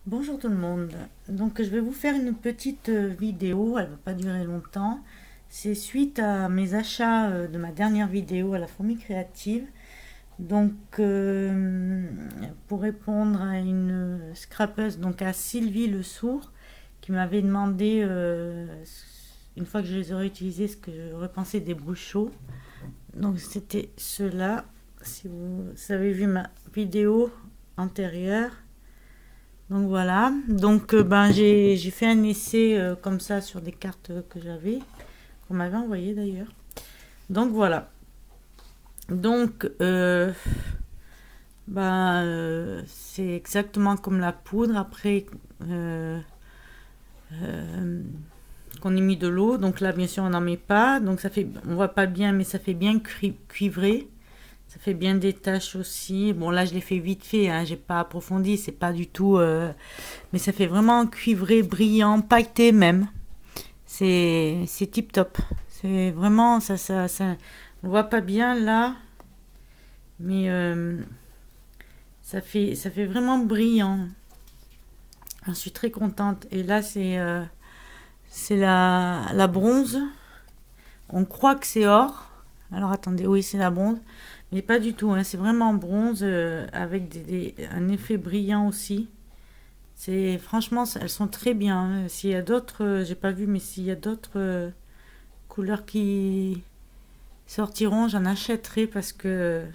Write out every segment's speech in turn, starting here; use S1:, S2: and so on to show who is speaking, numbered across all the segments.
S1: Bonjour tout le monde. Donc je vais vous faire une petite vidéo, elle va pas durer longtemps. C'est suite à mes achats de ma dernière vidéo à la Fourmi Créative. Donc pour répondre à une scrapeuse, donc à Sylvie Le Sourd, qui m'avait demandé une fois que je les aurais utilisés ce que je repensais des bouchons. Donc c'était ceux-là. Si vous avez vu ma vidéo antérieure. Donc voilà, donc j'ai fait un essai comme ça sur des cartes que j'avais, qu'on m'avait envoyé d'ailleurs. Donc voilà, donc c'est exactement comme la poudre après euh, qu'on ait mis de l'eau. Donc là bien sûr on n'en met pas, donc ça fait, on voit pas bien mais ça fait bien cuivré. Ça fait bien des taches aussi. Bon, là, je l'ai fait vite fait, hein, j'ai pas approfondi, c'est pas du tout. Mais ça fait vraiment cuivré, brillant, pailleté même. C'est tip top. C'est vraiment. On voit pas bien là, mais ça fait vraiment brillant. Je suis très contente. Et là, c'est la bronze. On croit que c'est or. Alors attendez, oui, c'est la bronze. Mais pas du tout, hein, c'est vraiment bronze avec un effet brillant aussi. C'est franchement, elles sont très bien, hein. S'il y a d'autres, j'ai pas vu, mais s'il y a d'autres couleurs qui sortiront, j'en achèterai parce que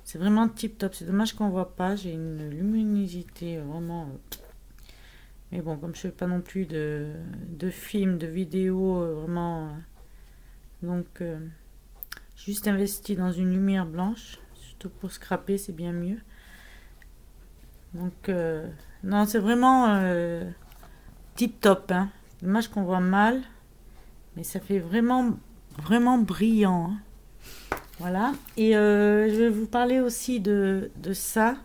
S1: c'est vraiment tip top. C'est dommage qu'on voit pas. J'ai une luminosité vraiment. Mais bon, comme je fais pas non plus de films, de vidéos, vraiment. Donc, juste investi dans une lumière blanche, surtout pour scraper, c'est bien mieux. Donc, non, c'est vraiment tip top, hein. Dommage qu'on voit mal, mais ça fait vraiment, vraiment brillant, hein. Voilà. Et je vais vous parler aussi de ça.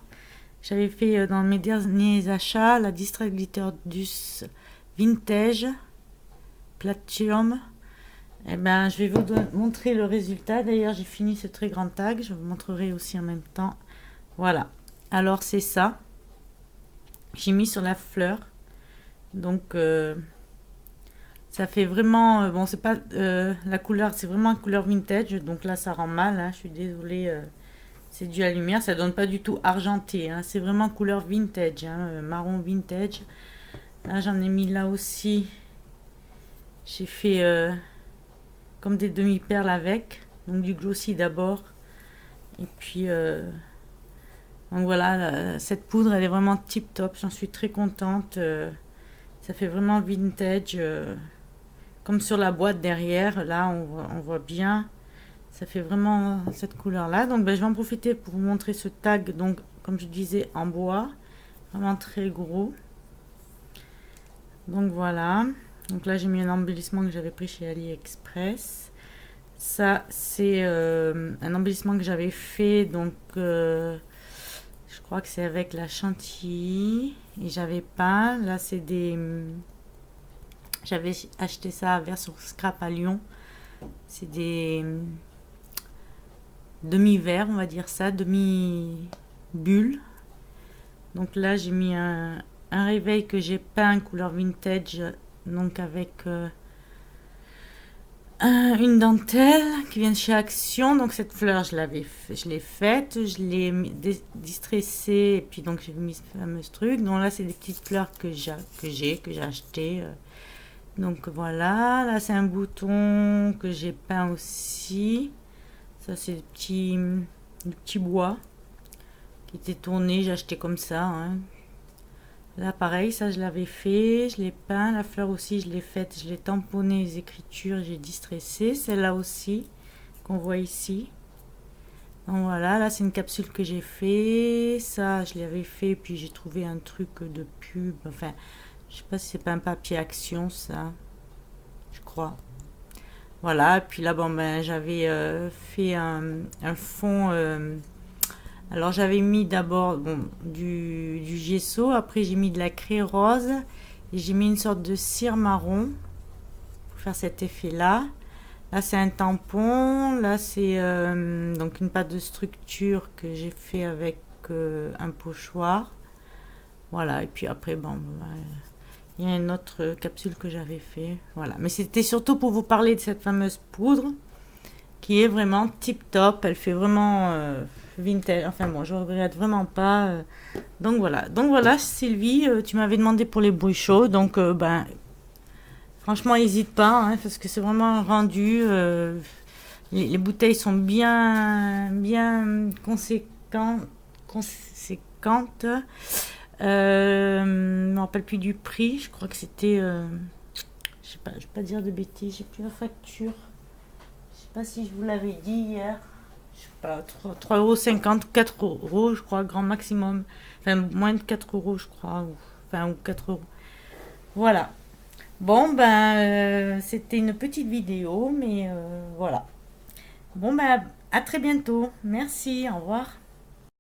S1: J'avais fait dans mes derniers achats la Distress Glitterdus Vintage Platinum. Eh ben, je vais vous montrer le résultat. D'ailleurs, j'ai fini ce très grand tag. Je vous montrerai aussi en même temps. Voilà. Alors, c'est ça. J'ai mis sur la fleur. Donc, ça fait vraiment. Bon, c'est pas. La couleur, c'est vraiment une couleur vintage. Donc là, ça rend mal, hein. Je suis désolée. C'est dû à la lumière. Ça donne pas du tout argenté, hein. C'est vraiment couleur vintage, hein, marron vintage. Là, j'en ai mis là aussi. J'ai fait comme des demi-perles avec. Donc du glossy d'abord. Et puis. Donc voilà, cette poudre, elle est vraiment tip top. J'en suis très contente. Ça fait vraiment vintage. Comme sur la boîte derrière, là, on voit bien. Ça fait vraiment cette couleur-là. Donc je vais en profiter pour vous montrer ce tag. Donc, comme je disais, en bois. Vraiment très gros. Donc voilà. Donc là, j'ai mis un embellissement que j'avais pris chez AliExpress. Ça, c'est un embellissement que j'avais fait. Donc, je crois que c'est avec la chantilly. Et j'avais pas. Là, c'est des. J'avais acheté ça à Vers sur Scrap à Lyon. C'est des demi-verres, on va dire ça, demi-bulles. Donc là, j'ai mis un réveil que j'ai peint couleur vintage, donc avec une dentelle qui vient de chez Action. Donc cette fleur, je l'ai faite, je l'ai distressée et puis donc j'ai mis ce fameux truc. Donc là, c'est des petites fleurs que j'ai acheté. Donc voilà, là c'est un bouton que j'ai peint aussi. Ça c'est du petit bois qui était tourné, j'ai acheté comme ça, hein. Là pareil, ça je l'avais fait, je l'ai peint, la fleur aussi je l'ai faite, je l'ai tamponné les écritures, j'ai distressé, celle-là aussi qu'on voit ici. Donc voilà, là c'est une capsule que j'ai fait, ça je l'avais fait puis j'ai trouvé un truc de pub, enfin je sais pas si c'est pas un papier Action ça, je crois. Voilà, puis là bon ben j'avais fait un fond. Alors j'avais mis d'abord bon, du gesso, après j'ai mis de la craie rose et j'ai mis une sorte de cire marron pour faire cet effet-là. Là c'est un tampon, là c'est donc une pâte de structure que j'ai fait avec un pochoir. Voilà, et puis après, bon, il y a une autre capsule que j'avais fait. Voilà, mais c'était surtout pour vous parler de cette fameuse poudre qui est vraiment tip top. Elle fait vraiment vintage. Enfin bon, je regrette vraiment pas. Donc voilà, Sylvie, tu m'avais demandé pour les bruits chauds. Donc ben, franchement, n'hésite pas, hein, parce que c'est vraiment un rendu. Les bouteilles sont bien conséquentes. Je me rappelle plus du prix. Je crois que c'était. Je sais pas, je vais pas dire de bêtises. J'ai plus la facture. Je sais pas si je vous l'avais dit hier. Je sais pas, 3,50 €, 4 euros, je crois, grand maximum. Enfin, moins de 4 euros, je crois. Ou 4 euros. Voilà. Bon, ben, c'était une petite vidéo, mais voilà. Bon, ben, à très bientôt. Merci, au revoir.